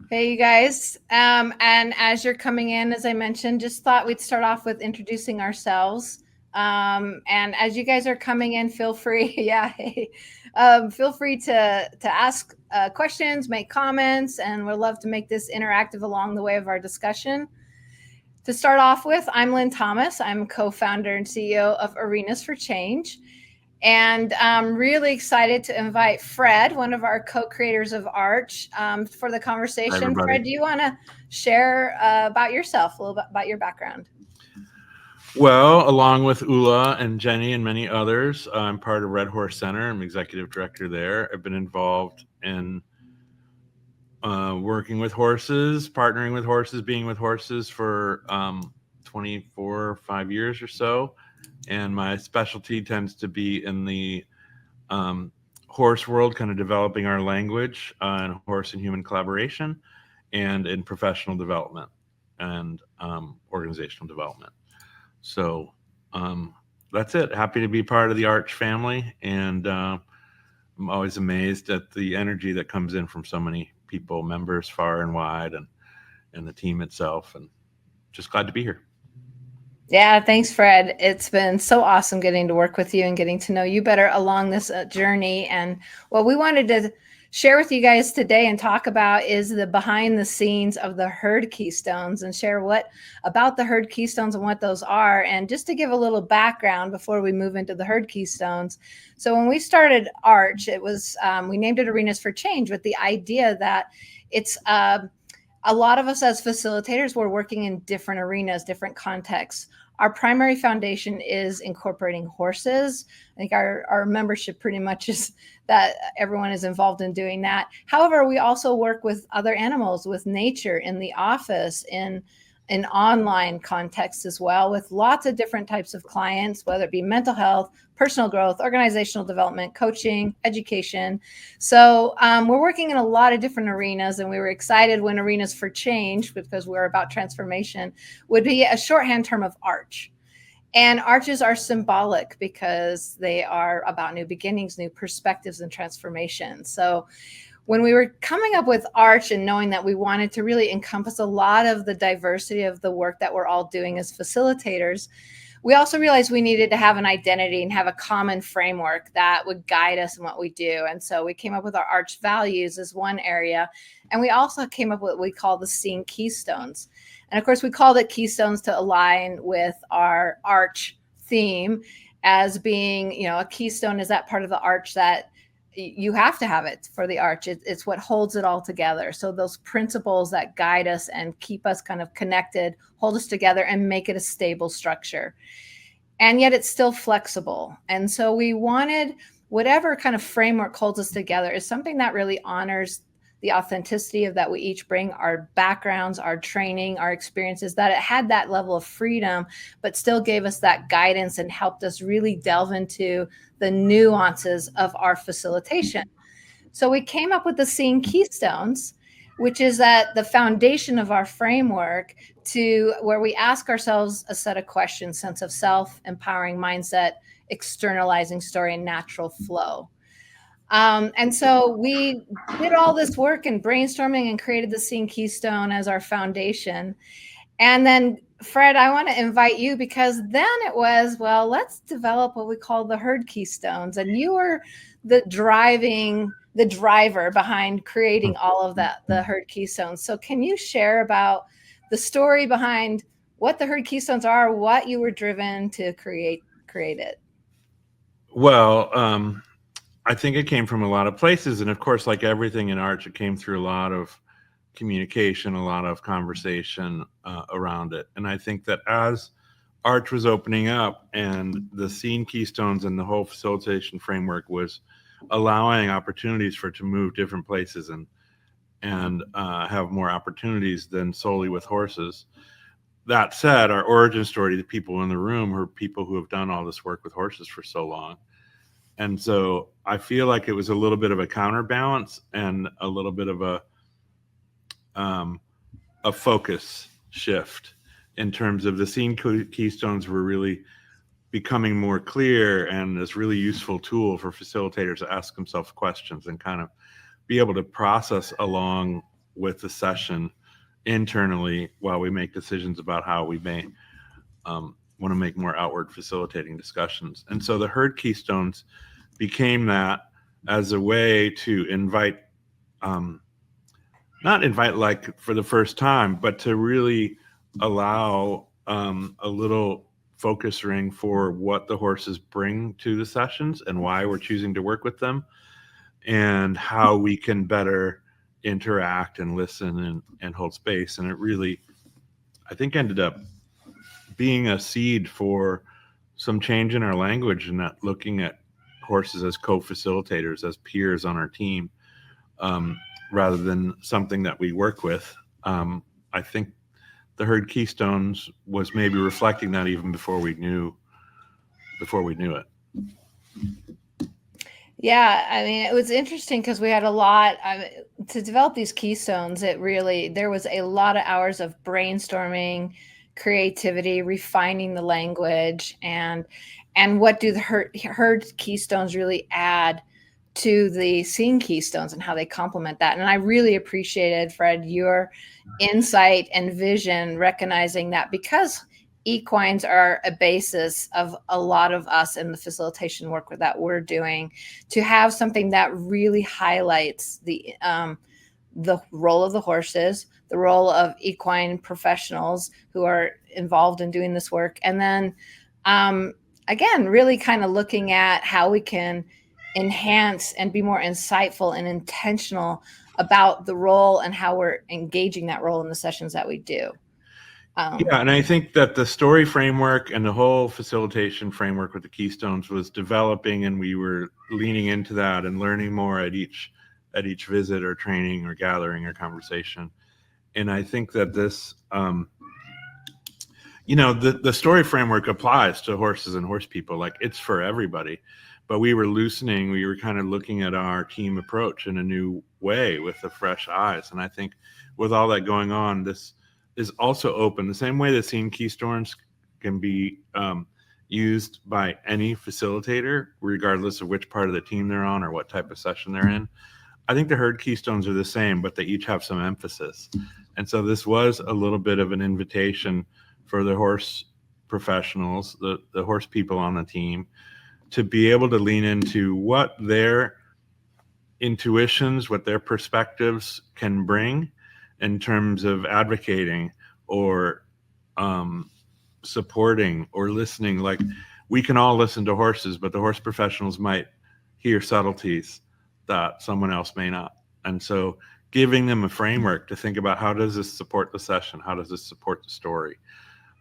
Hey, you guys. And as you're coming in, as I mentioned, just thought we'd start off with introducing ourselves. And as you guys are coming in, feel free, yeah, hey, feel free to ask questions, make comments, and we'd love to make this interactive along the way of our discussion. To start off with, I'm Lynn Thomas. I'm co-founder and CEO of Arenas for Change. And I'm really excited to invite Fred, one of our co-creators of Arch, for the Hi, conversation. everybody. Fred, do you want to share about yourself, a little bit about your background? Well, along with Ula and Jenny and many others, I'm part of Red Horse Center. I'm executive director there. I've been involved in working with horses, partnering with horses, being with horses for 24, 5 years or so. And my specialty tends to be in the um, horse world, kind of developing our language and horse and human collaboration, and in professional development and organizational development. So that's it. Happy to be part of the Arch family, and I'm always amazed at the energy that comes in from so many people, members far and wide, and the team itself. And just glad to be here. Yeah, thanks, Fred. It's been so awesome getting to work with you and getting to know you better along this journey. And what we wanted to share with you guys today and talk about is the behind the scenes of the HERD Keystones and share what about the HERD Keystones and what those are. And just to give a little background before we move into the HERD Keystones. So when we started Arch, it was we named it Arenas for Change with the idea that it's a lot of us as facilitators, we're working in different arenas, different contexts. Our primary foundation is incorporating horses. I think our membership pretty much is that everyone is involved in doing that. However, we also work with other animals, with nature, in the office, in online context as well, with lots of different types of clients, whether it be mental health, personal growth, organizational development, coaching, education. So we're working in a lot of different arenas, and we were excited when Arenas for Change, because we're about transformation, would be a shorthand term of Arch. And arches are symbolic because they are about new beginnings, new perspectives, and transformation. So when we were coming up with Arch and knowing that we wanted to really encompass a lot of the diversity of the work that we're all doing as facilitators, we also realized we needed to have an identity and have a common framework that would guide us in what we do. And so we came up with our Arch values as one area. And we also came up with what we call the scene keystones. And of course, we called it keystones to align with our Arch theme as being, a keystone is that part of the arch that you have to have it for the arch. It's what holds it all together. So those principles that guide us and keep us kind of connected, hold us together and make it a stable structure. And yet it's still flexible. And so we wanted whatever kind of framework holds us together is something that really honors the authenticity of that we each bring, our backgrounds, our training, our experiences, that it had that level of freedom, but still gave us that guidance and helped us really delve into the nuances of our facilitation. So we came up with the Seeing Keystones, which is at the foundation of our framework, to where we ask ourselves a set of questions: sense of self, empowering mindset, externalizing story, and natural flow. And so we did all this work and brainstorming and created the Seeing Keystone as our foundation. And then, Fred, I want to invite you, because then it was, well, let's develop what we call the HERD Keystones. And you were the driver behind creating all of that, the HERD Keystones. So can you share about the story behind what the HERD Keystones are, what you were driven to create it? Well, I think it came from a lot of places. And of course, like everything in Arch, it came through a lot of communication, a lot of conversation around it. And I think that as Arch was opening up and the scene keystones and the whole facilitation framework was allowing opportunities for it to move different places and have more opportunities than solely with horses. That said, our origin story, the people in the room, are people who have done all this work with horses for so long. And so I feel like it was a little bit of a counterbalance and a little bit of um, a focus shift in terms of the scene keystones were really becoming more clear and this really useful tool for facilitators to ask themselves questions and kind of be able to process along with the session internally while we make decisions about how we may want to make more outward facilitating discussions. And so the HERD Keystones became that as a way to invite, not invite like for the first time, but to really allow a little focus ring for what the horses bring to the sessions and why we're choosing to work with them and how we can better interact and listen and hold space. And it really, I think, ended up being a seed for some change in our language and not looking at horses as co-facilitators, as peers on our team, rather than something that we work with. I think the HERD Keystones was maybe reflecting that even before we knew it. Yeah, I mean, it was interesting because we had a lot to develop these keystones. There was a lot of hours of brainstorming, creativity, refining the language, and what do the HERD keystones really add to the scene keystones and how they complement that. And I really appreciated, Fred, your insight and vision, recognizing that because equines are a basis of a lot of us in the facilitation work that we're doing, to have something that really highlights the role of the horses, the role of equine professionals who are involved in doing this work, and then again, really kind of looking at how we can enhance and be more insightful and intentional about the role and how we're engaging that role in the sessions that we do. Yeah, and I think that the story framework and the whole facilitation framework with the Keystones was developing, and we were leaning into that and learning more at each visit or training or gathering or conversation. And I think that this, the story framework applies to horses and horse people, like it's for everybody. But we were loosening, we were kind of looking at our team approach in a new way with the fresh eyes. And I think with all that going on, this is also open the same way the scene keystones can be used by any facilitator, regardless of which part of the team they're on or what type of session they're in. I think the HERD keystones are the same, but they each have some emphasis. And so this was a little bit of an invitation for the horse professionals, the horse people on the team, to be able to lean into what their intuitions, what their perspectives can bring in terms of advocating or supporting or listening. Like, we can all listen to horses, but the horse professionals might hear subtleties that someone else may not. And so giving them a framework to think about, how does this support the session? How does this support the story?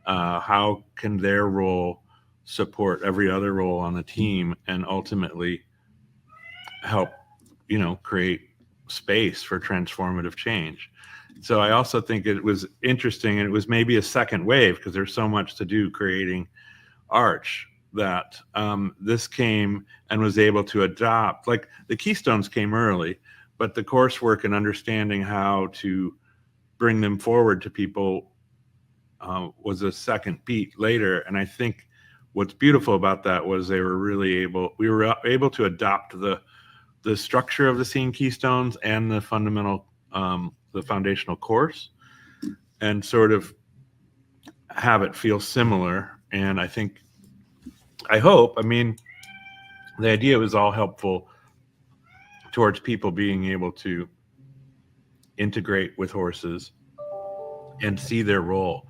How can their role support every other role on the team and ultimately help, create space for transformative change? So I also think it was interesting, and it was maybe a second wave because there's so much to do creating Arch, that this came and was able to adopt. Like, the Keystones came early, but the coursework and understanding how to bring them forward to people was a second beat later. And I think what's beautiful about that was we were able to adopt the structure of the scene keystones and the fundamental, the foundational course, and sort of have it feel similar. And I hope, the idea was all helpful towards people being able to integrate with horses and see their role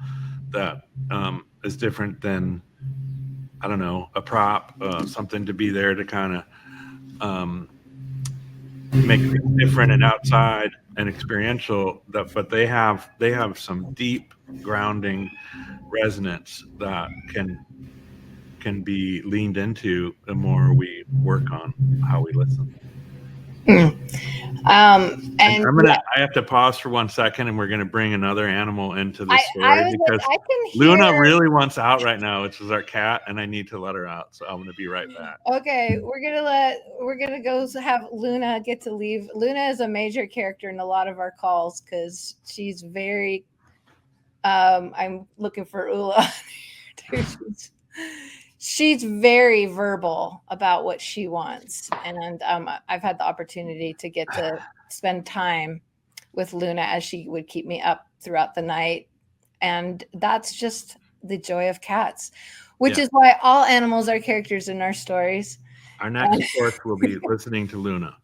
that is different than, I don't know, a prop, something to be there to kind of make things different and outside and experiential. But they have some deep grounding resonance that can be leaned into the more we work on how we listen. I have to pause for 1 second, and we're going to bring another animal into the story because Luna really wants out right now, which is our cat, and I need to let her out. So I'm going to be right back. Okay, we're gonna go have Luna get to leave. Luna is a major character in a lot of our calls because she's very. I'm looking for Ula. She's very verbal about what she wants, and I've had the opportunity to get to spend time with Luna as she would keep me up throughout the night. And that's just the joy of cats, which Yeah. is why all animals are characters in our stories. Our next course will be listening to Luna.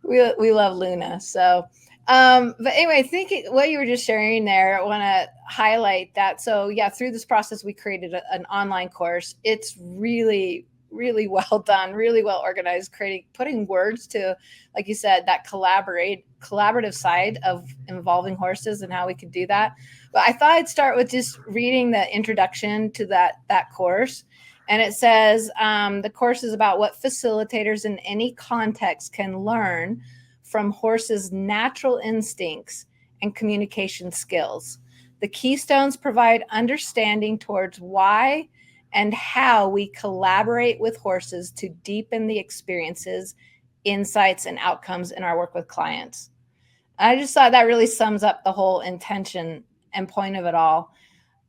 We love Luna. So, but anyway, I think what you were just sharing there, I want to highlight that. So, yeah, through this process, we created an online course. It's really, really well done, really well organized, putting words to, like you said, that collaborative side of involving horses and how we could do that. But I thought I'd start with just reading the introduction to that course. And it says the course is about what facilitators in any context can learn from horses' natural instincts and communication skills. The keystones provide understanding towards why and how we collaborate with horses to deepen the experiences, insights, and outcomes in our work with clients. I just thought that really sums up the whole intention and point of it all.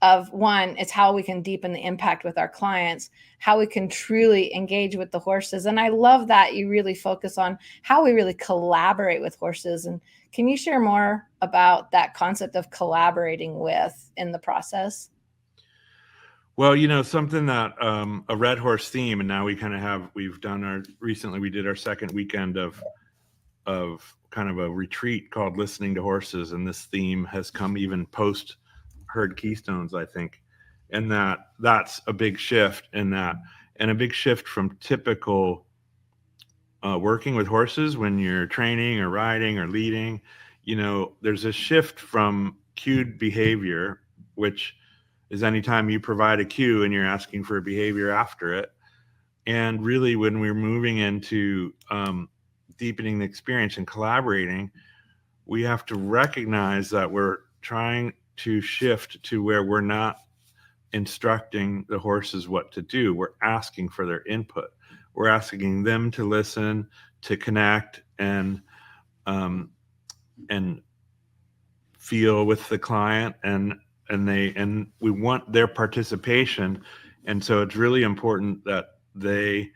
Of one, it's how we can deepen the impact with our clients, how we can truly engage with the horses. And I love that you really focus on how we really collaborate with horses. And can you share more about that concept of collaborating with in the process? Well, something that a red horse theme, and now we kind of recently we did our second weekend of kind of a retreat called Listening to Horses, and this theme has come even post HERD Keystones, I think, and that's a big shift in that, and a big shift from typical working with horses when you're training or riding or leading. There's a shift from cued behavior, which is anytime you provide a cue and you're asking for a behavior after it. And really, when we're moving into deepening the experience and collaborating, we have to recognize that we're trying to shift to where we're not instructing the horses what to do. We're asking for their input. We're asking them to listen, to connect, and feel with the client, and we want their participation. And so it's really important that they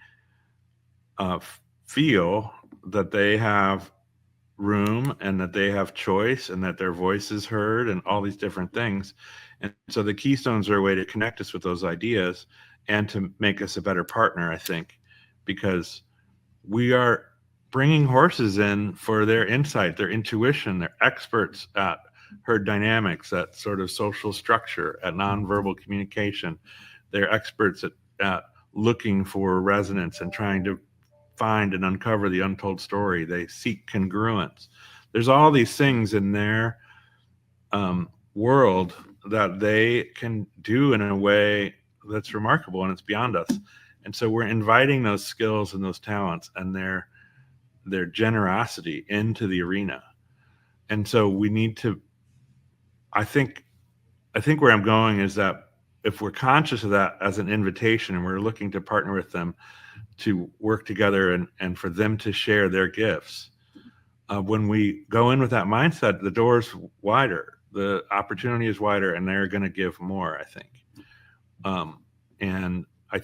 feel that they have room and that they have choice and that their voice is heard and all these different things. And so the keystones are a way to connect us with those ideas and to make us a better partner, I think, because we are bringing horses in for their insight, their intuition. They're experts at herd dynamics, at sort of social structure, at nonverbal communication. They're experts at looking for resonance and trying to find and uncover the untold story. They seek congruence. There's all these things in their world that they can do in a way that's remarkable, and it's beyond us. And so we're inviting those skills and those talents and their generosity into the arena. And so we need to, I think where I'm going is that if we're conscious of that as an invitation and we're looking to partner with them to work together and for them to share their gifts, when we go in with that mindset, the door's wider, the opportunity is wider, and they're going to give more, I think. And I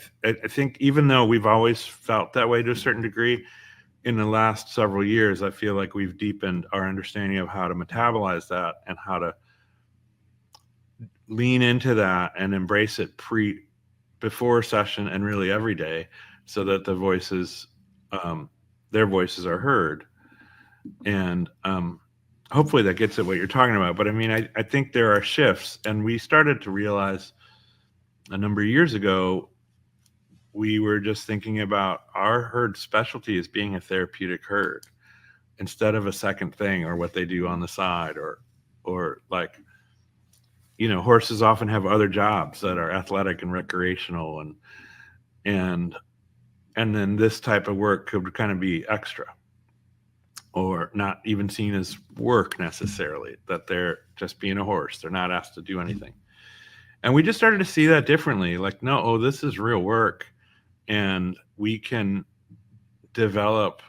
think even though we've always felt that way to a certain degree, in the last several years, I feel like we've deepened our understanding of how to metabolize that and how to lean into that and embrace it before session and really every day, so that the voices, their voices are heard. And hopefully that gets at what you're talking about. But I mean, I think there are shifts, and we started to realize a number of years ago, we were just thinking about our herd specialty as being a therapeutic herd instead of a second thing or what they do on the side, or like, horses often have other jobs that are athletic and recreational, and then this type of work could kind of be extra or not even seen as work necessarily, that they're just being a horse. They're not asked to do anything. And we just started to see that differently. Like, no, this is real work. And we can develop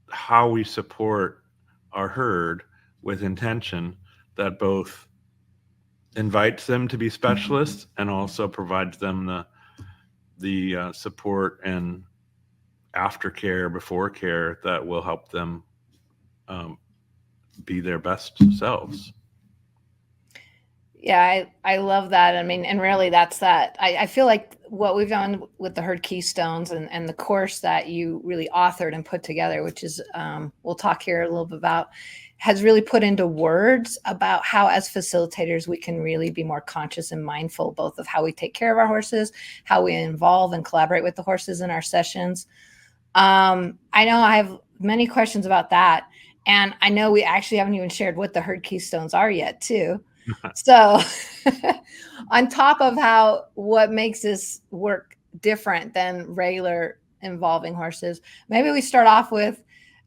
how we support our herd with intention that both invites them to be specialists and also provides them the support and aftercare, before care, that will help them be their best selves. Yeah, I love that. I mean, and really that's that. I feel like what we've done with the HERD Keystones and the course that you really authored and put together, which is, we'll talk here a little bit about, has really put into words about how as facilitators we can really be more conscious and mindful both of how we take care of our horses, how we involve and collaborate with the horses in our sessions. I know I have many questions about that. And I know we actually haven't even shared what the HERD Keystones are yet, too. So, on top of what makes this work different than regular involving horses, maybe we start off with,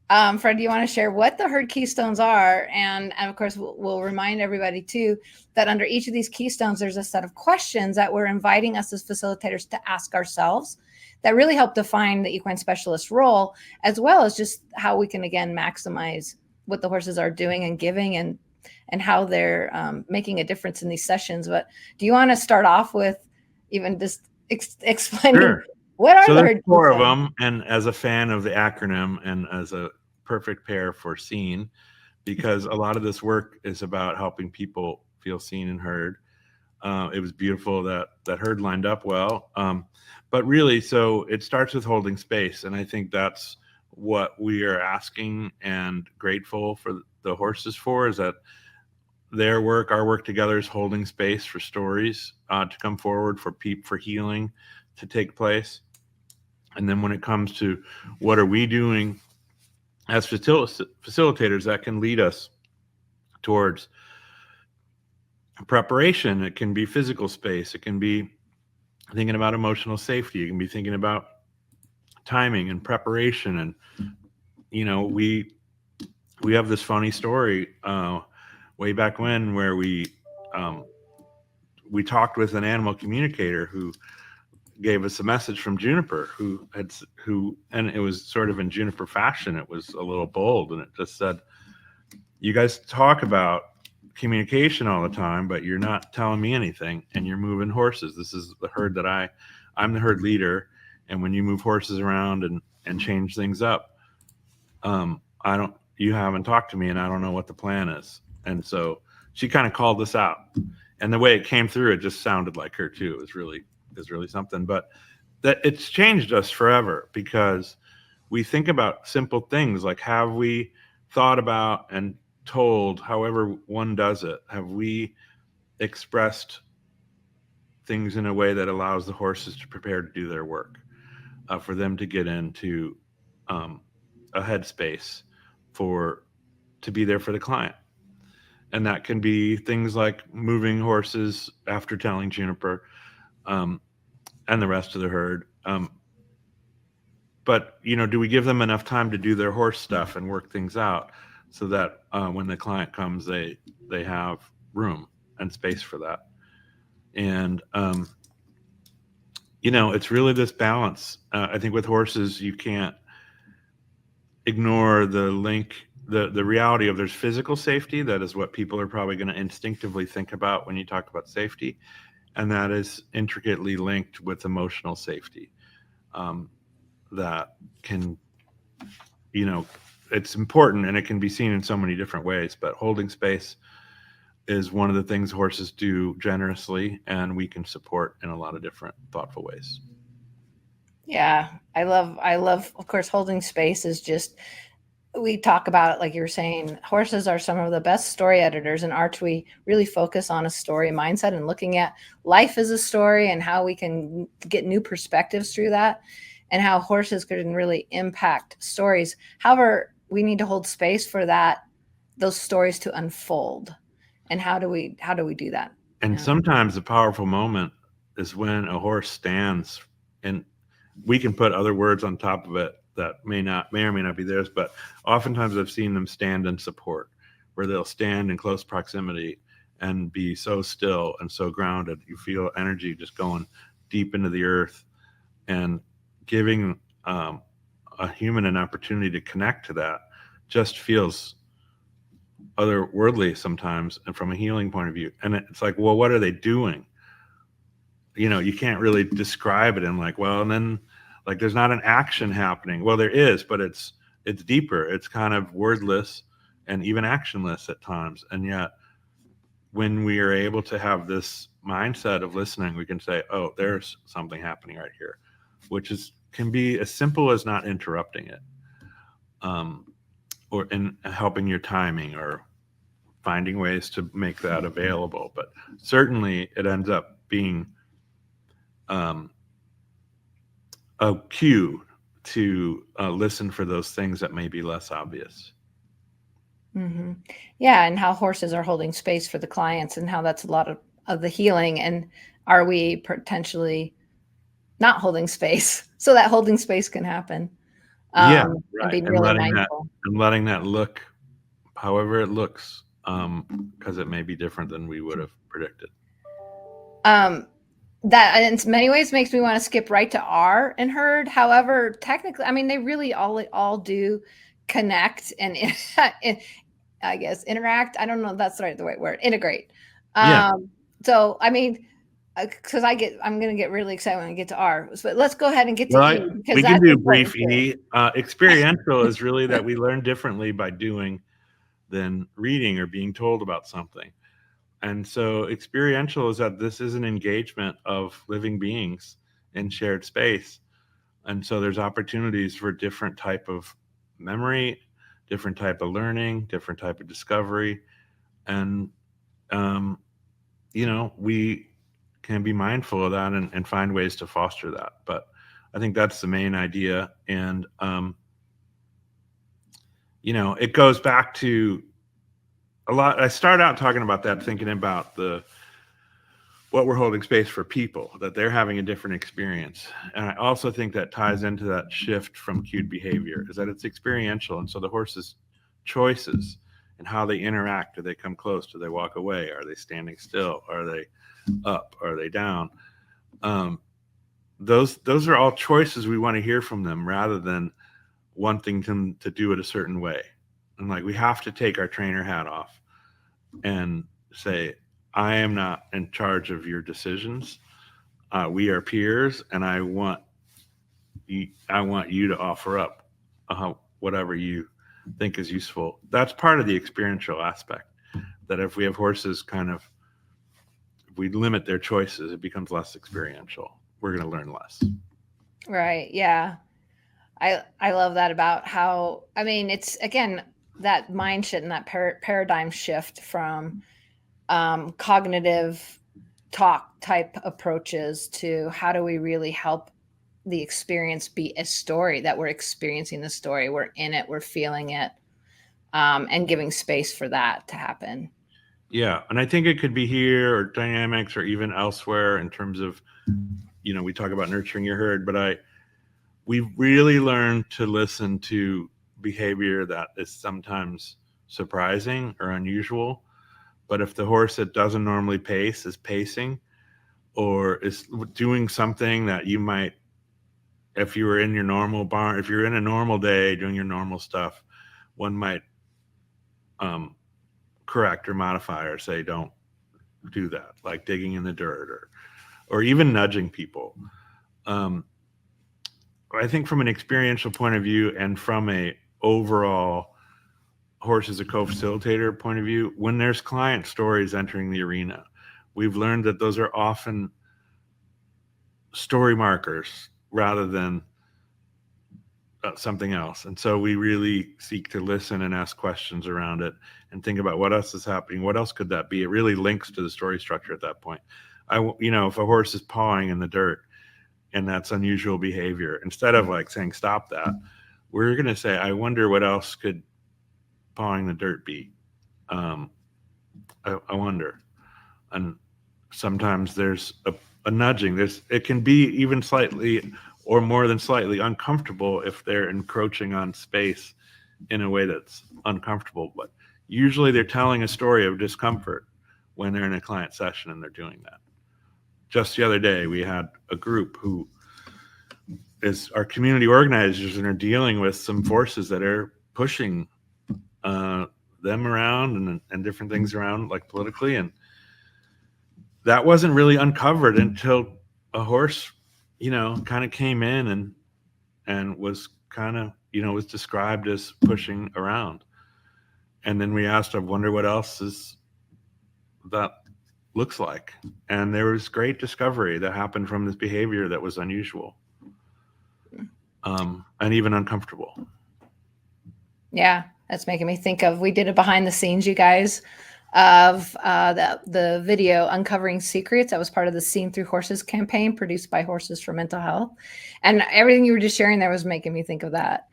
Fred, do you want to share what the HERD Keystones are? And of course, we'll remind everybody, too, that under each of these keystones, there's a set of questions that we're inviting us as facilitators to ask ourselves that really help define the equine specialist role, as well as just how we can, again, maximize what the horses are doing and giving and how they're making a difference in these sessions. But do you want to start off with even just explaining Sure. what are So the there's HERD 4 of Keystones? them, and as a fan of the acronym and as a perfect pair for seen, because a lot of this work is about helping people feel seen and heard. It was beautiful that HERD lined up well. But really, so it starts with holding space. And I think that's what we are asking and grateful for the horses for, is that their work, our work together, is holding space for stories to come forward, for healing to take place. And then when it comes to what are we doing as facilitators that can lead us towards preparation, it can be physical space, it can be thinking about emotional safety, you can be thinking about timing and preparation. And we have this funny story way back when where we talked with an animal communicator who gave us a message from Juniper, and it was sort of in Juniper fashion. It was a little bold, and it just said, "You guys talk about communication all the time, but you're not telling me anything, and you're moving horses. This is the herd that I'm the herd leader, and when you move horses around and change things up, you haven't talked to me, and I don't know what the plan is." And so she kind of called this out, and the way it came through, it just sounded like her too. It was really something. But that it's changed us forever, because we think about simple things like, have we thought about and told, however one does it, have we expressed things in a way that allows the horses to prepare to do their work, for them to get into a headspace to be there for the client. And that can be things like moving horses after telling Juniper and the rest of the herd. But do we give them enough time to do their horse stuff and work things out, so that when the client comes, they have room and space for that? And it's really this balance. I think with horses, you can't ignore the reality of there's physical safety. That is what people are probably going to instinctively think about when you talk about safety, and that is intricately linked with emotional safety. That can, it's important, and it can be seen in so many different ways, but holding space is one of the things horses do generously, and we can support in a lot of different thoughtful ways. Yeah, I love, of course, holding space is just, we talk about it like you were saying, horses are some of the best story editors. In Arch, we really focus on a story mindset and looking at life as a story and how we can get new perspectives through that, and how horses can really impact stories. However, we need to hold space for those stories to unfold. And how do we do that? And sometimes a powerful moment is when a horse stands, and we can put other words on top of it that may or may not be theirs, but oftentimes I've seen them stand in support, where they'll stand in close proximity and be so still and so grounded. You feel energy just going deep into the earth, and giving a human an opportunity to connect to that just feels otherworldly sometimes, and from a healing point of view. And it's like, well, what are they doing? You can't really describe it in like, well, and then like there's not an action happening. Well, there is, but it's deeper. It's kind of wordless, and even actionless at times. And yet, when we are able to have this mindset of listening, we can say, oh, there's something happening right here, which can be as simple as not interrupting it, or in helping your timing, or finding ways to make that available. But certainly it ends up being a cue to listen for those things that may be less obvious. Mm-hmm. Yeah, and how horses are holding space for the clients, and how that's a lot of the healing. And are we potentially not holding space so that holding space can happen? Yeah, And right. being really mindful. Letting that look however it looks, because it may be different than we would have predicted. That in many ways makes me want to skip right to R and HERD. However, technically, I mean, they really all do connect and I guess interact. I don't know if that's the right word. Integrate. Yeah. So I mean, because I'm going to get really excited when I get to R. But let's go ahead and get to Well, E, because we can that's do important brief too. E. Experiential is really that we learn differently by doing than reading or being told about something. And so experiential is that this is an engagement of living beings in shared space. And so there's opportunities for different type of memory, different type of learning, different type of discovery. And, we can be mindful of that and find ways to foster that. But I think that's the main idea. And, it goes back to a lot. I start out talking about that, thinking about what we're holding space for people, that they're having a different experience. And I also think that ties into that shift from cued behavior, is that it's experiential. And so the horse's choices and how they interact, do they come close, do they walk away, are they standing still, are they up, are they down? Those are all choices we want to hear from them, rather than wanting them to do it a certain way. And like, we have to take our trainer hat off and say, I am not in charge of your decisions. We are peers, and I want you to offer up whatever you think is useful. That's part of the experiential aspect. That if we have horses if we limit their choices, it becomes less experiential. We're going to learn less. Right. Yeah. I love that about how, I mean, it's again that mind shift and that paradigm shift from cognitive talk type approaches to how do we really help the experience be a story, that we're experiencing the story, we're in it, we're feeling it, and giving space for that to happen. Yeah, and I think it could be here or dynamics or even elsewhere in terms of, we talk about nurturing your herd, but we really learn to listen to behavior that is sometimes surprising or unusual. But if the horse that doesn't normally pace is pacing, or is doing something that you might, if you were in your normal barn, if you're in a normal day doing your normal stuff, one might correct or modify or say, don't do that, like digging in the dirt or even nudging people. I think from an experiential point of view and from a overall horse as a co-facilitator point of view, when there's client stories entering the arena, we've learned that those are often story markers rather than something else. And so we really seek to listen and ask questions around it and think about what else is happening. What else could that be? It really links to the story structure at that point. If a horse is pawing in the dirt and that's unusual behavior, instead of like saying, stop that, we're going to say, I wonder what else could pawing the dirt be? I wonder. And sometimes there's a nudging. It can be even slightly or more than slightly uncomfortable if they're encroaching on space in a way that's uncomfortable. But usually they're telling a story of discomfort when they're in a client session and they're doing that. Just the other day, we had a group who is our community organizers and are dealing with some forces that are pushing them around and different things around, like politically. And that wasn't really uncovered until a horse, kind of came in and was kind of, was described as pushing around. And then we asked, I wonder what else is that looks like. And there was great discovery that happened from this behavior that was unusual, and even uncomfortable. Yeah, that's making me think of, we did a behind the scenes, you guys, of the video Uncovering Secrets. That was part of the Seen Through Horses campaign produced by Horses for Mental Health. And everything you were just sharing there was making me think of that.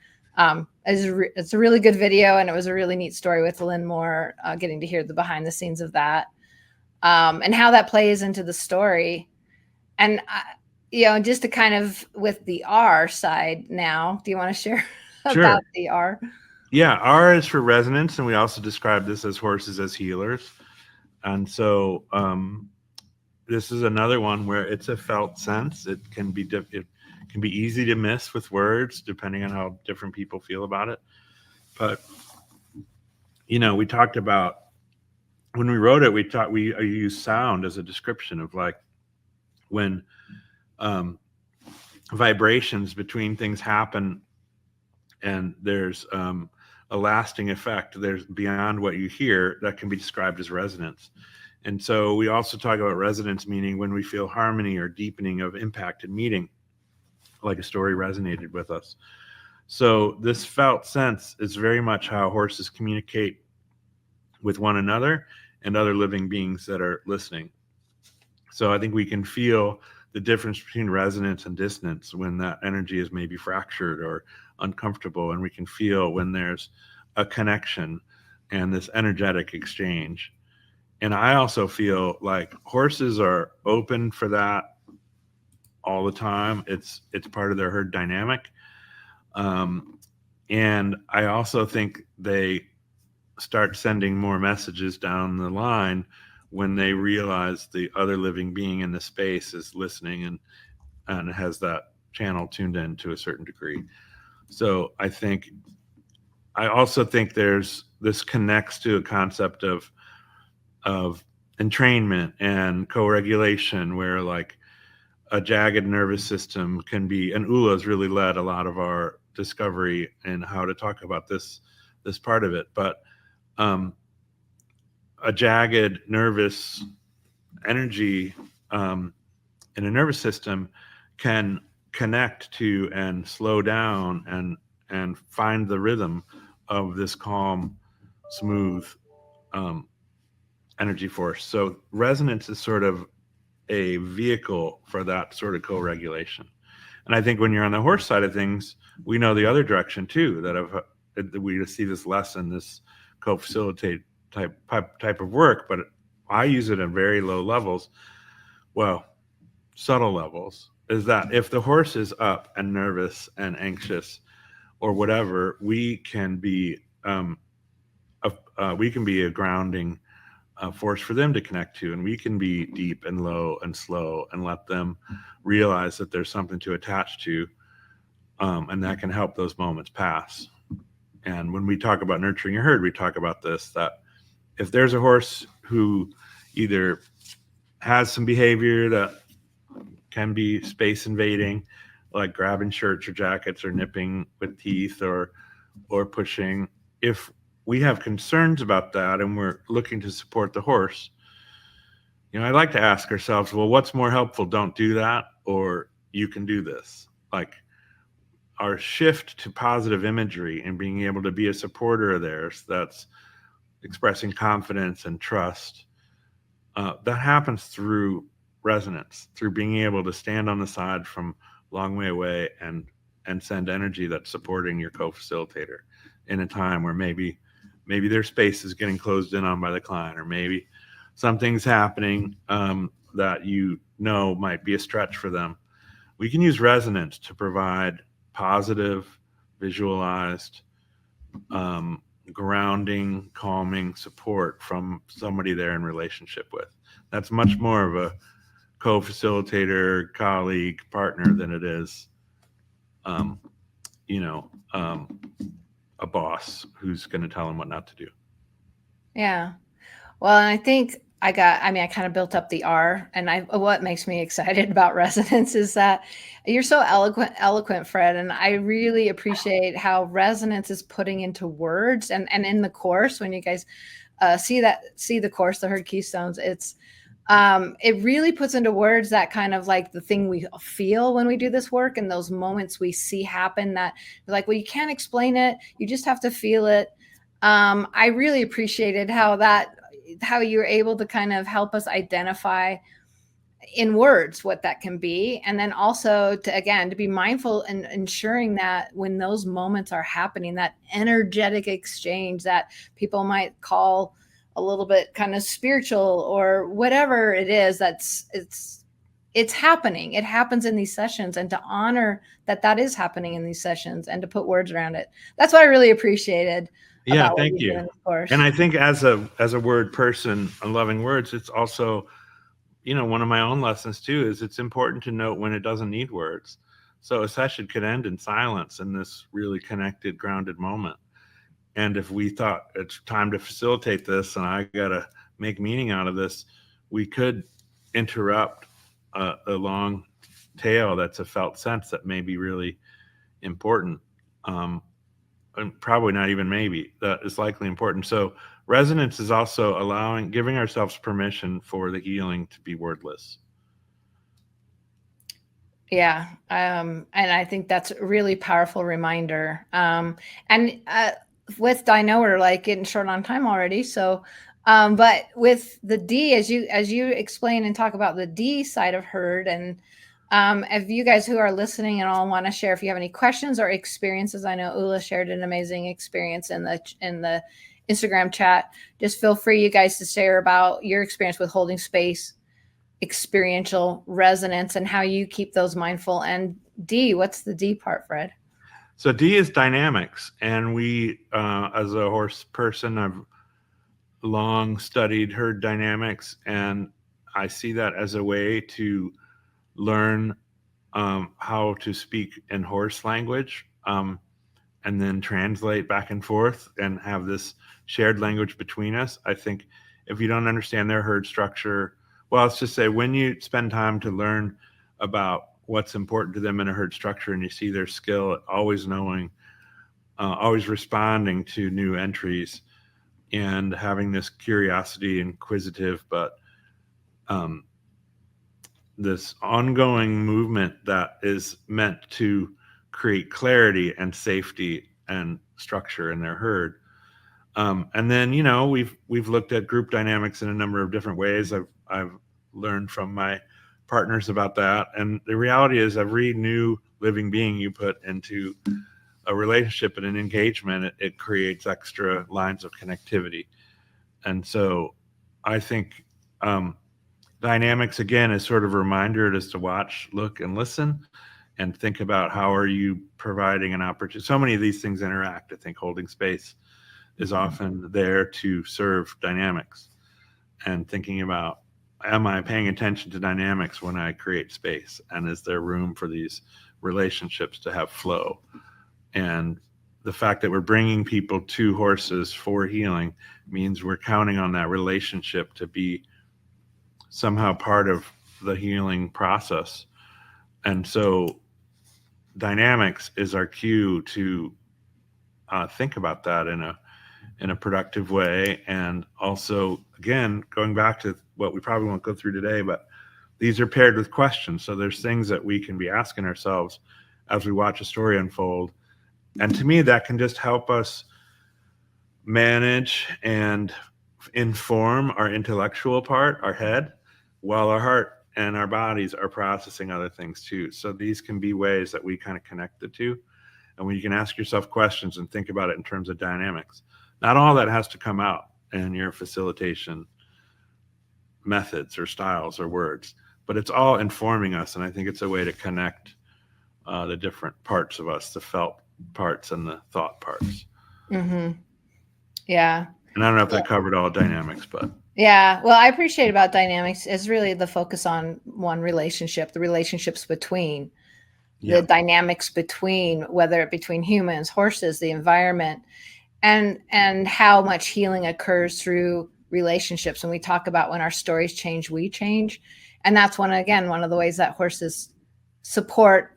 It's a really good video, and it was a really neat story with Lynn Moore, getting to hear the behind the scenes of that, and how that plays into the story. And, just to kind of with the R side now, do you want to share Sure. about the R? Yeah, R is for resonance, and we also describe this as horses as healers. And so this is another one where it's a felt sense. It can be easy to miss with words, depending on how different people feel about it. But we talked about, when we wrote it, we used sound as a description of, like, when vibrations between things happen, and there's a lasting effect. There's beyond what you hear that can be described as resonance. And so we also talk about resonance, meaning when we feel harmony or deepening of impact in meeting, like a story resonated with us. So this felt sense is very much how horses communicate with one another and other living beings that are listening. So I think we can feel the difference between resonance and dissonance when that energy is maybe fractured or uncomfortable, and we can feel when there's a connection and this energetic exchange. And I also feel like horses are open for that all the time. It's part of their herd dynamic. And I also think they start sending more messages down the line when they realize the other living being in the space is listening and has that channel tuned in to a certain degree. So I also think this connects to a concept of entrainment and co-regulation, where, like, a jagged nervous system can be, and Ula's really led a lot of our discovery in how to talk about this part of it. But a jagged nervous energy in a nervous system can connect to and slow down and find the rhythm of this calm, smooth energy force. So resonance is sort of a vehicle for that sort of co-regulation. And I think when you're on the horse side of things, we know the other direction too, that we see this lesson, this co-facilitate type of work, but I use it at very low levels. Well, subtle levels, is that if the horse is up and nervous and anxious or whatever, we can be a grounding force for them to connect to, and we can be deep and low and slow and let them realize that there's something to attach to, and that can help those moments pass. And when we talk about nurturing your herd, we talk about this, that if there's a horse who either has some behavior that can be space invading, like grabbing shirts or jackets or nipping with teeth or pushing, if we have concerns about that and we're looking to support the horse, I like to ask ourselves, well, what's more helpful? Don't do that, or you can do this. Like, our shift to positive imagery and being able to be a supporter of theirs that's expressing confidence and trust, that happens through resonance, through being able to stand on the side from a long way away and send energy that's supporting your co-facilitator in a time where maybe their space is getting closed in on by the client, or maybe something's happening that might be a stretch for them. We can use resonance to provide positive, visualized, grounding, calming support from somebody they're in relationship with. That's much more of a co-facilitator, colleague, partner than it is, a boss who's going to tell them what not to do. Yeah. Well, and I think I kind of built up the R, and what makes me excited about resonance is that you're so eloquent, Fred, and I really appreciate how resonance is putting into words, and in the course, when you guys see the course, the HERD Keystones, it really puts into words that kind of like the thing we feel when we do this work, and those moments we see happen that like, well, you can't explain it, you just have to feel it. I really appreciated how you're able to kind of help us identify in words what that can be, and then also to be mindful and ensuring that when those moments are happening, that energetic exchange that people might call a little bit kind of spiritual or whatever it is, it's happening, it happens in these sessions, and to honor that is happening in these sessions and to put words around it. That's what I really appreciated Yeah, about what thank you do you. in this course. And I think as a word person, loving words, it's also, one of my own lessons too is it's important to note when it doesn't need words. So a session could end in silence in this really connected, grounded moment. And if we thought it's time to facilitate this and I got to make meaning out of this, we could interrupt a long tail that's a felt sense that may be really important. And probably not even maybe, that is likely important. So resonance is also giving ourselves permission for the healing to be wordless. Yeah. And I think that's a really powerful reminder. And with Dino, we're like getting short on time already. So, but with the D, as you explain and talk about the D side of HERD, and if you guys who are listening and all want to share, if you have any questions or experiences, I know Ula shared an amazing experience in the Instagram chat. Just feel free, you guys, to share about your experience with holding space, experiential resonance, and how you keep those mindful. And D, what's the D part, Fred? So D is dynamics. And we, as a horse person, I've long studied herd dynamics, and I see that as a way to learn how to speak in horse language, and then translate back and forth and have this shared language between us. I think if you don't understand their herd structure, well, let's just say when you spend time to learn about what's important to them in a herd structure and you see their skill at always knowing, always responding to new entries and having this curiosity, inquisitive, but this ongoing movement that is meant to create clarity and safety and structure in their herd. And then, we've looked at group dynamics in a number of different ways. I've learned from my partners about that. And the reality is every new living being you put into a relationship and an engagement, it creates extra lines of connectivity. And so I think dynamics, again, is sort of a reminder just to watch, look, and listen, and think about how are you providing an opportunity. So many of these things interact. I think holding space is often there to serve dynamics, and thinking about, am I paying attention to dynamics when I create space? And is there room for these relationships to have flow? And the fact that we're bringing people to horses for healing means we're counting on that relationship to be somehow part of the healing process. And so dynamics is our cue to think about that in a productive way. And also, again, going back to what we probably won't go through today, but these are paired with questions. So there's things that we can be asking ourselves as we watch a story unfold. And to me, that can just help us manage and inform our intellectual part, our head, while our heart and our bodies are processing other things too. So these can be ways that we kind of connect the two. And when you can ask yourself questions and think about it in terms of dynamics, not all that has to come out in your facilitation methods or styles or words, but it's all informing us. And I think it's a way to connect the different parts of us, the felt parts and the thought parts. Mm-hmm. Yeah. And I don't know if that covered all dynamics, but. Yeah. Well, I appreciate about dynamics is really the focus on one relationship, the relationships between, the dynamics between, whether it between humans, horses, the environment, and how much healing occurs through relationships. And we talk about when our stories change, we change. And that's one of the ways that horses support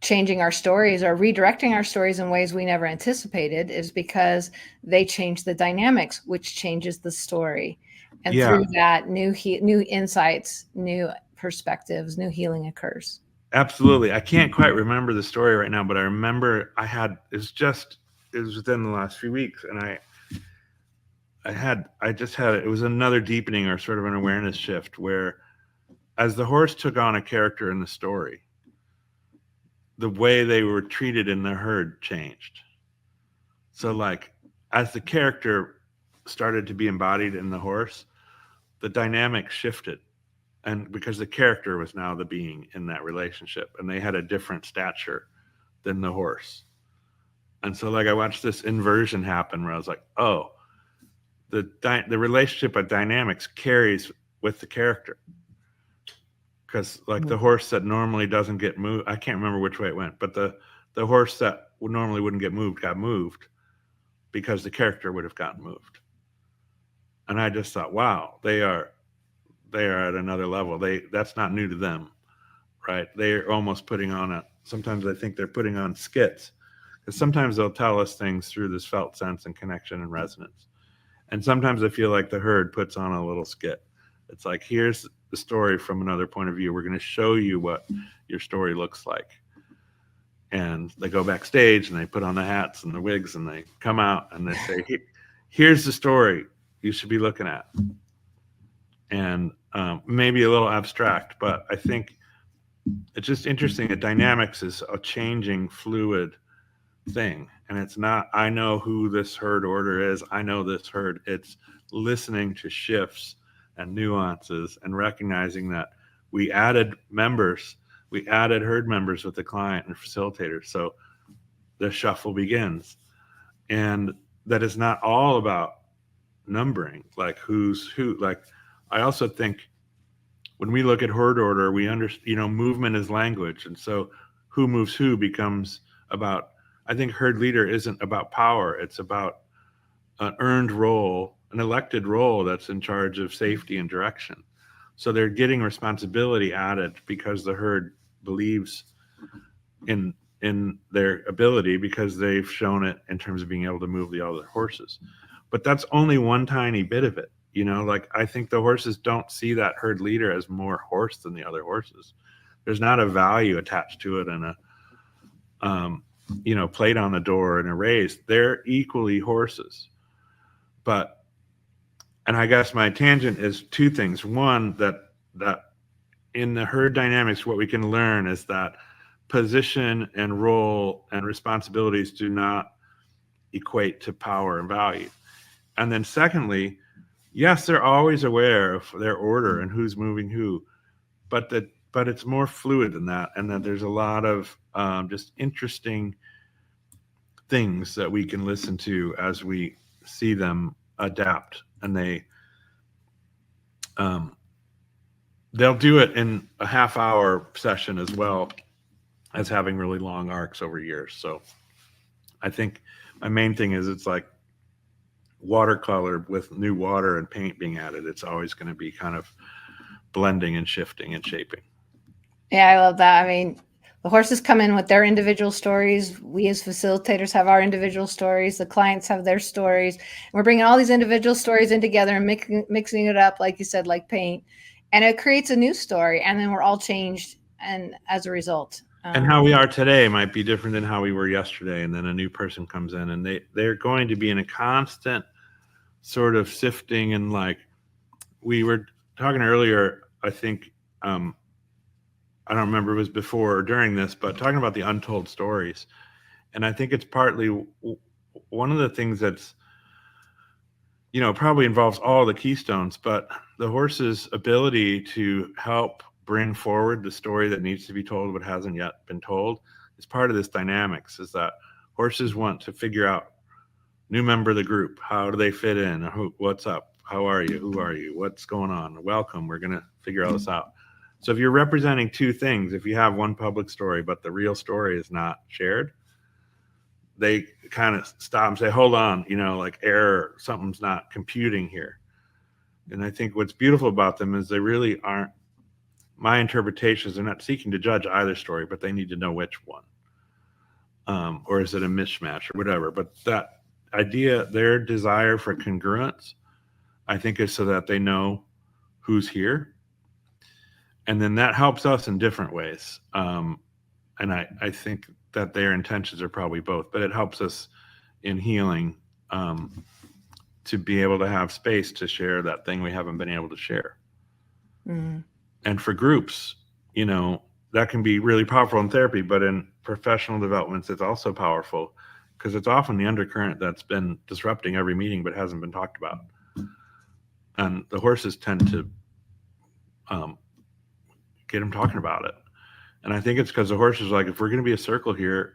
changing our stories or redirecting our stories in ways we never anticipated, is because they change the dynamics, which changes the story. And Yeah, through that, new insights, new perspectives, new healing occurs. absolutely. I can't quite remember the story right now, but I remember it was within the last few weeks, and it was another deepening or sort of an awareness shift where, as the horse took on a character in the story, the way they were treated in the herd changed. So, like, as the character started to be embodied in the horse, the dynamic shifted. And because the character was now the being in that relationship, and they had a different stature than the horse. And so, like, I watched this inversion happen where I was like, oh, the relationship of dynamics carries with the character. Because, like, the horse that normally doesn't get moved, I can't remember which way it went, but the horse that normally wouldn't get moved got moved because the character would have gotten moved. And I just thought, wow, they are at another level. That's not new to them, right? They're almost putting on sometimes I think they're putting on skits, because sometimes they'll tell us things through this felt sense and connection and resonance. And sometimes I feel like the herd puts on a little skit. It's like, here's the story from another point of view. We're going to show you what your story looks like. And they go backstage and they put on the hats and the wigs and they come out and they say, here's the story you should be looking at. And maybe a little abstract, but I think it's just interesting that dynamics is a changing, fluid thing. And it's not, I know who this herd order is, I know this herd. It's listening to shifts and nuances and recognizing that we added herd members with the client and facilitators. So the shuffle begins. And that is not all about numbering, like who's who. Like, I also think when we look at herd order, we understand, movement is language. And so who moves who becomes about, I think herd leader isn't about power. It's about an earned role, an elected role that's in charge of safety and direction. So they're getting responsibility added because the herd believes in their ability, because they've shown it in terms of being able to move the other horses. But that's only one tiny bit of it. Like, I think the horses don't see that herd leader as more horse than the other horses. There's not a value attached to it and a plate on the door and a raise. They're equally horses. And I guess my tangent is two things. One, that in the herd dynamics, what we can learn is that position and role and responsibilities do not equate to power and value. And then secondly, yes, they're always aware of their order and who's moving who, but it's more fluid than that, and that there's a lot of just interesting things that we can listen to as we see them adapt. And they'll do it in a half-hour session as well as having really long arcs over years. So I think my main thing is, it's like watercolor with new water and paint being added. It's always going to be kind of blending and shifting and shaping. Yeah, I love that. I mean, the horses come in with their individual stories. We as facilitators have our individual stories. The clients have their stories. And we're bringing all these individual stories in together and mixing it up, like you said, like paint. And it creates a new story. And then we're all changed, and as a result. And how we are today might be different than how we were yesterday. And then a new person comes in, and they're going to be in a constant sort of sifting. And like we were talking earlier, I think, I don't remember if it was before or during this, but talking about the untold stories. And I think it's partly one of the things that's, probably involves all the keystones, but the horse's ability to help bring forward the story that needs to be told but hasn't yet been told is part of this dynamics, is that horses want to figure out new member of the group. How do they fit in? What's up? How are you? Who are you? What's going on? Welcome. We're going to figure all this out. So if you're representing two things, if you have one public story, but the real story is not shared, they kind of stop and say, hold on, like error, something's not computing here. And I think what's beautiful about them is they really aren't, my interpretations, they're not seeking to judge either story, but they need to know which one. Or is it a mismatch or whatever? But that idea, their desire for congruence, I think is so that they know who's here. And then that helps us in different ways. And I think that their intentions are probably both, but it helps us in healing to be able to have space to share that thing we haven't been able to share. Mm. And for groups, you know, that can be really powerful in therapy, but in professional developments, it's also powerful because it's often the undercurrent that's been disrupting every meeting but hasn't been talked about. And the horses tend to get them talking about it. And I think it's because the horses are like, if we're going to be a circle here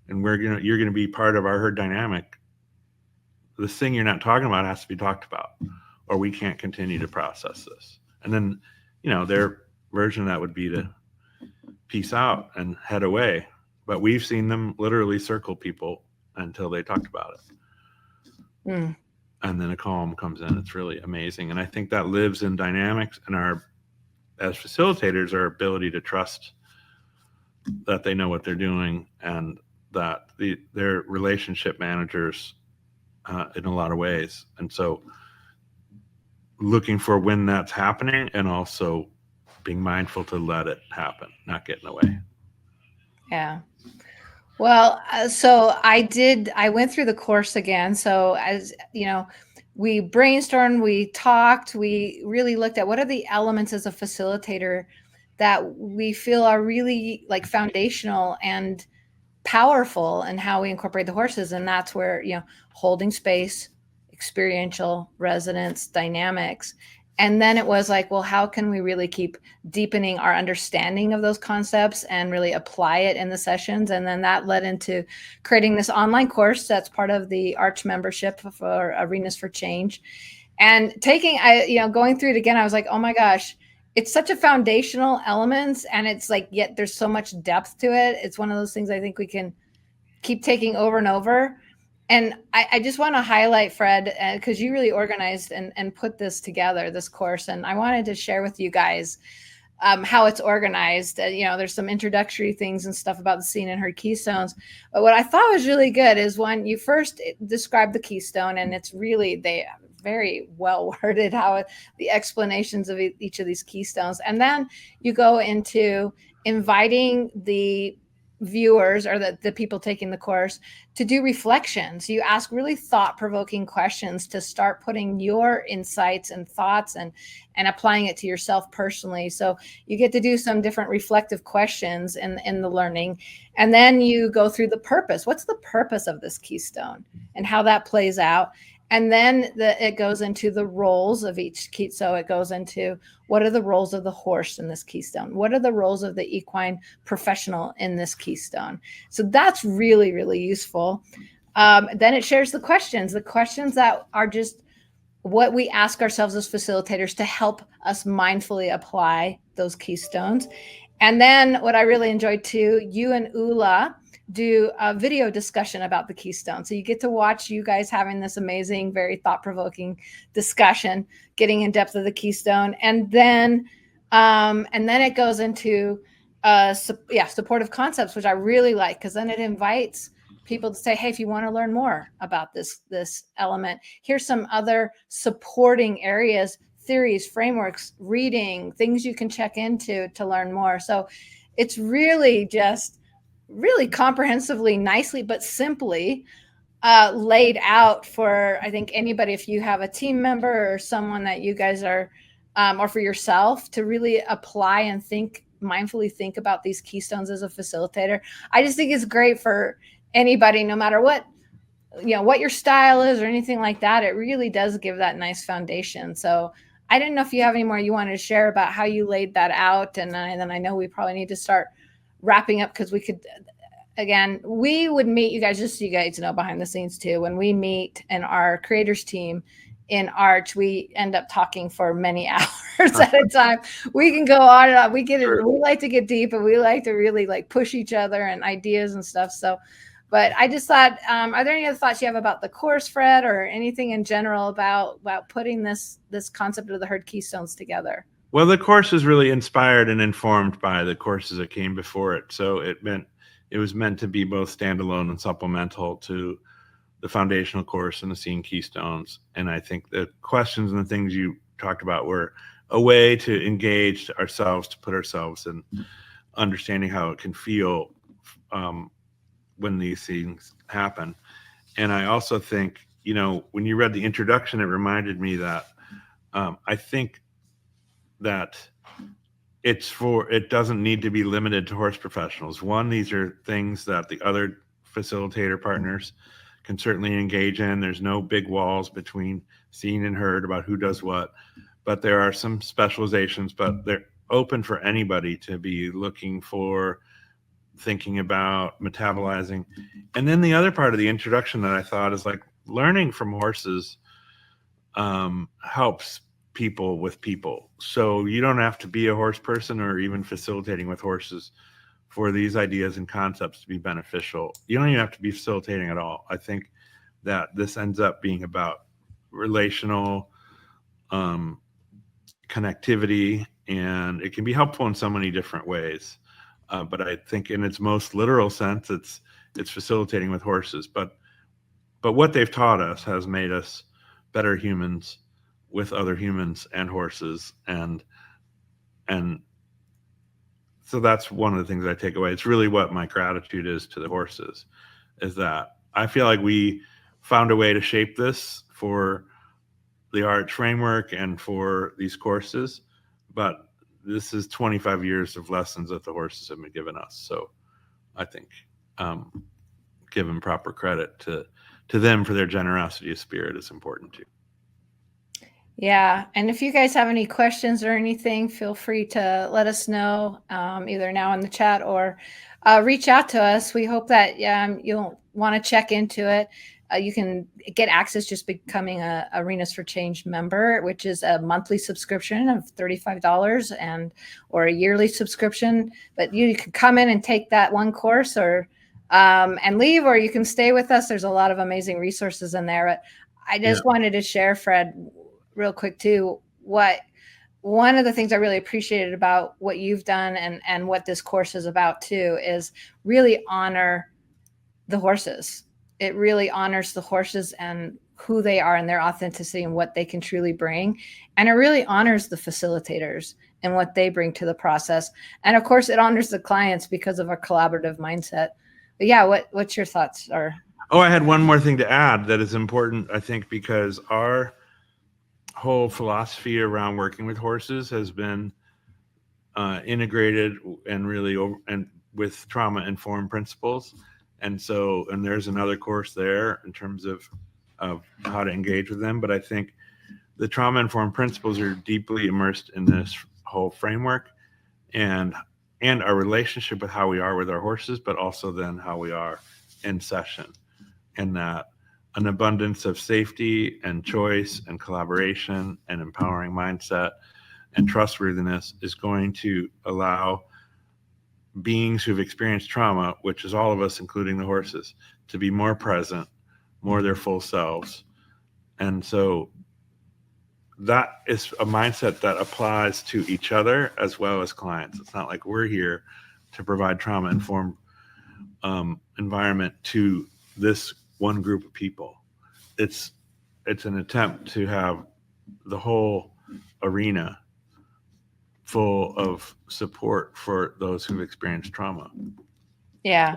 and you're going to be part of our herd dynamic, this thing you're not talking about has to be talked about, or we can't continue to process this. And then, you know, their version of that would be to peace out and head away. But we've seen them literally circle people until they talked about it. Mm. And then a calm comes in. It's really amazing. And I think that lives in dynamics and as facilitators, our ability to trust that they know what they're doing and that they're relationship managers in a lot of ways. And so looking for when that's happening and also being mindful to let it happen, not get in the way. Yeah. Well, so I went through the course again. So as you know, we brainstormed, we talked, we really looked at what are the elements as a facilitator that we feel are really like foundational and powerful in how we incorporate the horses. And that's where, you know, holding space, experiential, resonance, dynamics. And then it was like, well, how can we really keep deepening our understanding of those concepts and really apply it in the sessions? And then that led into creating this online course that's part of the Arch membership for Arenas for Change. And going through it again, I was like, oh my gosh, it's such a foundational element. And it's like, yet there's so much depth to it. It's one of those things I think we can keep taking over and over. And I just want to highlight, Fred, because you really organized and put this together, this course. And I wanted to share with you guys how it's organized. There's some introductory things and stuff about the scene in HERD Keystones. But what I thought was really good is when you first describe the keystone, and it's really, they very well worded how the explanations of each of these keystones. And then you go into inviting the viewers or the people taking the course to do reflections. You ask really thought-provoking questions to start putting your insights and thoughts and applying it to yourself personally. So you get to do some different reflective questions in the learning. And then you go through the purpose. What's the purpose of this keystone and how that plays out? And then it goes into the roles of each key. So it goes into what are the roles of the horse in this keystone? What are the roles of the equine professional in this keystone? So that's really, really useful. Then it shares the questions that are just what we ask ourselves as facilitators to help us mindfully apply those keystones. And then what I really enjoyed too, you and Ula do a video discussion about the keystone. So you get to watch you guys having this amazing, very thought-provoking discussion, getting in depth of the keystone. And then it goes into supportive concepts, which I really like, because then it invites people to say, hey, if you want to learn more about this element, here's some other supporting areas, theories, frameworks, reading, things you can check into to learn more. So it's really just really comprehensively, nicely, but simply laid out for, I think, anybody, if you have a team member or someone that you guys are, or for yourself to really apply and mindfully think about these keystones as a facilitator. I just think it's great for anybody, no matter what your style is or anything like that. It really does give that nice foundation. So I didn't know if you have any more you wanted to share about how you laid that out. And then I know we probably need to start wrapping up, because we would meet you guys, just so you guys know behind the scenes too. When we meet in our creators team in Arch, we end up talking for many hours at a time. We can go on and on. We like to get deep, and we like to really like push each other and ideas and stuff. So But I just thought, are there any other thoughts you have about the course, Fred, or anything in general about putting this concept of the HERD Keystones together? Well, the course is really inspired and informed by the courses that came before it. So it was meant to be both standalone and supplemental to the foundational course and the Seeing Keystones. And I think the questions and the things you talked about were a way to engage ourselves, to put ourselves in understanding how it can feel when these things happen. And I also think, when you read the introduction, it reminded me that I think that it doesn't need to be limited to horse professionals. One, these are things that the other facilitator partners can certainly engage in. There's no big walls between Seen and Heard about who does what, but there are some specializations, but they're open for anybody to be looking for, thinking about, metabolizing. And then the other part of the introduction that I thought is like learning from horses helps people with people. So you don't have to be a horse person or even facilitating with horses for these ideas and concepts to be beneficial. You don't even have to be facilitating at all. I think that this ends up being about relational connectivity, and it can be helpful in so many different ways. But I think in its most literal sense, it's facilitating with horses. But what they've taught us has made us better humans with other humans and horses, and so that's one of the things I take away. It's really what my gratitude is to the horses, is that I feel like we found a way to shape this for the arch framework and for these courses, but this is 25 years of lessons that the horses have been giving us. So I think giving proper credit to them for their generosity of spirit is important too. Yeah. And if you guys have any questions or anything, feel free to let us know either now in the chat or reach out to us. We hope that you'll want to check into it. You can get access just becoming a Arenas for Change member, which is a monthly subscription of $35 or a yearly subscription. But you can come in and take that one course or and leave, or you can stay with us. There's a lot of amazing resources in there. But I just wanted to share, Fred, real quick too, one of the things I really appreciated about what you've done and what this course is about too is really honor the horses. It really honors the horses and who they are and their authenticity and what they can truly bring. And it really honors the facilitators and what they bring to the process. And of course, it honors the clients because of our collaborative mindset. But yeah, what's your thoughts? Oh, I had one more thing to add that is important, I think, because our whole philosophy around working with horses has been integrated and really and with trauma-informed principles. And there's another course there in terms of how to engage with them. But I think the trauma-informed principles are deeply immersed in this whole framework and our relationship with how we are with our horses, but also then how we are in session. And that an abundance of safety and choice and collaboration and empowering mindset and trustworthiness is going to allow beings who've experienced trauma, which is all of us, including the horses, to be more present, more their full selves. And so that is a mindset that applies to each other as well as clients. It's not like we're here to provide trauma-informed environment to this one group of people. It's an attempt to have the whole arena full of support for those who've experienced trauma. Yeah.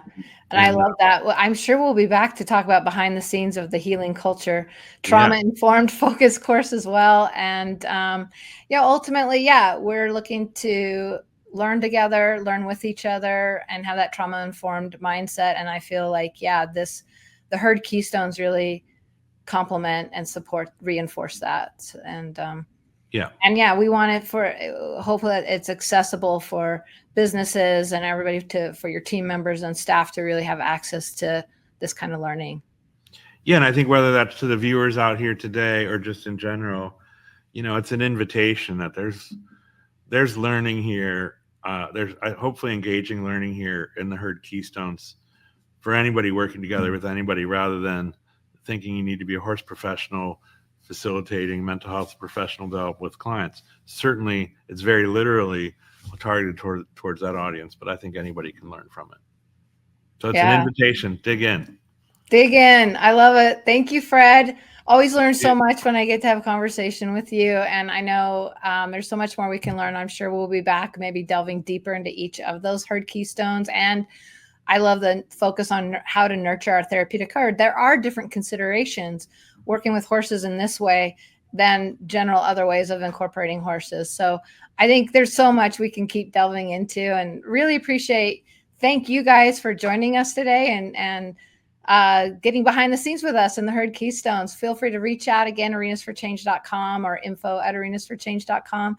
And I love that. Well, I'm sure we'll be back to talk about behind the scenes of the healing culture, trauma-informed focus course as well. And ultimately, we're looking to learn together, learn with each other, and have that trauma-informed mindset. And I feel like, the HERD Keystones really complement and reinforce that. And we want it hopefully it's accessible for businesses and everybody for your team members and staff to really have access to this kind of learning. Yeah. And I think whether that's to the viewers out here today or just in general, it's an invitation that there's learning here. There's hopefully engaging learning here in the HERD Keystones for anybody working together with anybody, rather than thinking you need to be a horse professional facilitating mental health professional development with clients. Certainly, it's very literally targeted towards that audience, but I think anybody can learn from it. So it's an invitation. Dig in. Dig in. I love it. Thank you, Fred. Always learn so much when I get to have a conversation with you. And I know there's so much more we can learn. I'm sure we'll be back, maybe delving deeper into each of those HERD keystones. And I love the focus on how to nurture our therapeutic herd. There are different considerations working with horses in this way than general other ways of incorporating horses. So I think there's so much we can keep delving into, and really thank you guys for joining us today and getting behind the scenes with us in the HERD Keystones. Feel free to reach out again, arenasforchange.com or info@arenasforchange.com,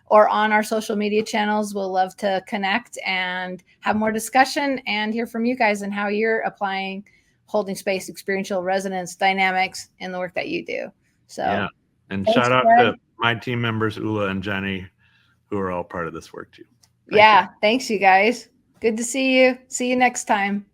or on our social media channels. We'll love to connect and have more discussion and hear from you guys and how you're applying holding space, experiential resonance dynamics in the work that you do. So yeah. And thanks, shout out Fred. to my team members, Ula and Jenny, who are all part of this work too. Thanks, you guys. Good to see you. See you next time.